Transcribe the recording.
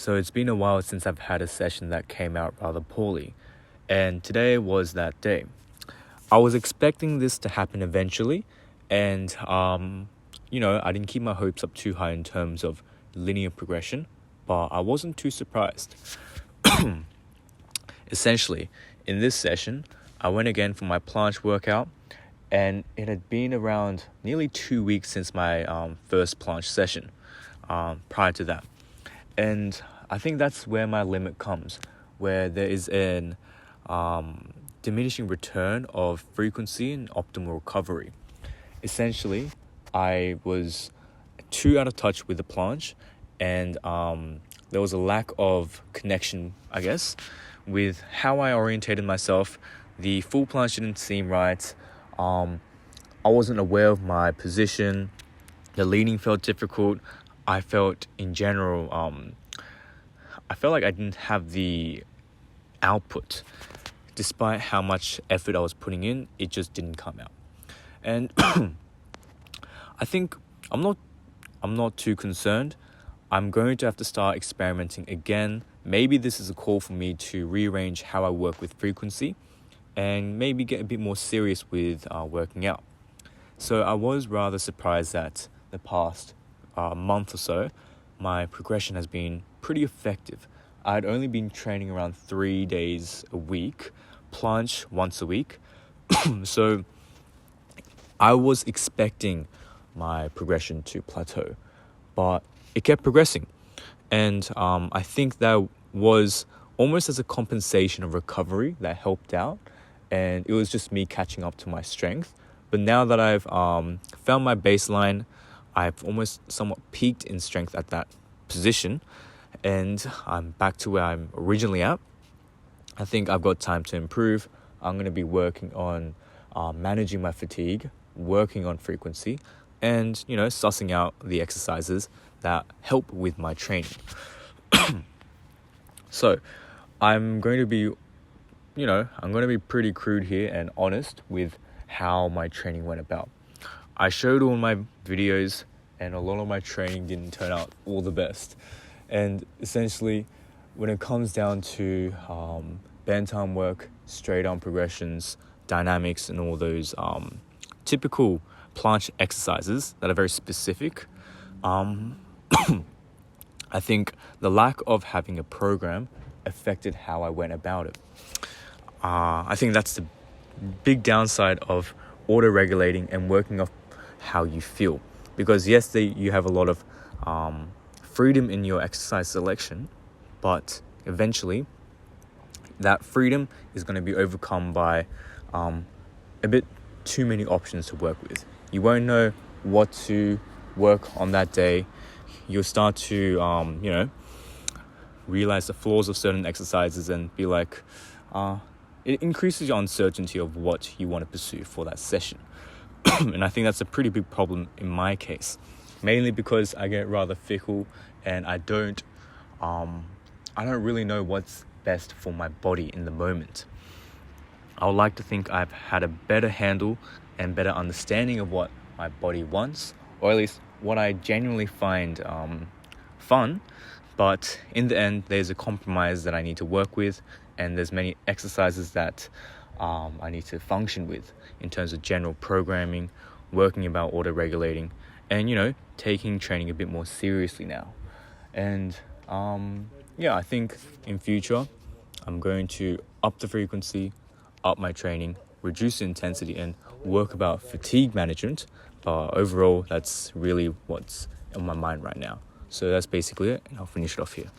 So it's been a while since I've had a session that came out rather poorly, and today was that day. I was expecting this to happen eventually, and I didn't keep my hopes up too high in terms of linear progression, but I wasn't too surprised. Essentially, in this session, I went again for my planche workout, and it had been around nearly 2 weeks since my first planche session prior to that. And I think that's where my limit comes, where there is an diminishing return of frequency and optimal recovery. Essentially, I was too out of touch with the planche, and there was a lack of connection, I guess, with how I orientated myself. The full planche didn't seem right. I wasn't aware of my position. The leaning felt difficult. I felt in general, I felt like I didn't have the output. Despite how much effort I was putting in, it just didn't come out. And I think I'm not too concerned. I'm going to have to start experimenting again. Maybe this is a call for me to rearrange how I work with frequency and maybe get a bit more serious with working out. So I was rather surprised that the past month or so, my progression has been pretty effective. I'd only been training around 3 days a week, planche once a week. So I was expecting my progression to plateau, but it kept progressing. And I think that was almost as a compensation of recovery that helped out. And it was just me catching up to my strength. But now that I've found my baseline, I've almost somewhat peaked in strength at that position, and I'm back to where I'm originally at. I think I've got time to improve. I'm going to be working on managing my fatigue, working on frequency, and, sussing out the exercises that help with my training. So I'm going to be pretty crude here and honest with how my training went about. I showed all my videos, and a lot of my training didn't turn out all the best. And essentially, when it comes down to band time work, straight arm progressions, dynamics, and all those typical planche exercises that are very specific, I think the lack of having a program affected how I went about it. I think that's the big downside of auto-regulating and working off how you feel. Because yes, you have a lot of freedom in your exercise selection, but eventually that freedom is going to be overcome by a bit too many options to work with. You won't know what to work on that day. You'll start to realize the flaws of certain exercises and be like, it increases your uncertainty of what you want to pursue for that session. And I think that's a pretty big problem in my case, mainly because I get rather fickle and I don't really know what's best for my body in the moment. I would like to think I've had a better handle and better understanding of what my body wants, or at least what I genuinely find fun. But in the end, there's a compromise that I need to work with, and there's many exercises that I need to function with in terms of general programming, working about auto-regulating, and, taking training a bit more seriously now. And I think in future, I'm going to up the frequency, up my training, reduce the intensity, and work about fatigue management. But overall, that's really what's on my mind right now. So that's basically it, and I'll finish it off here.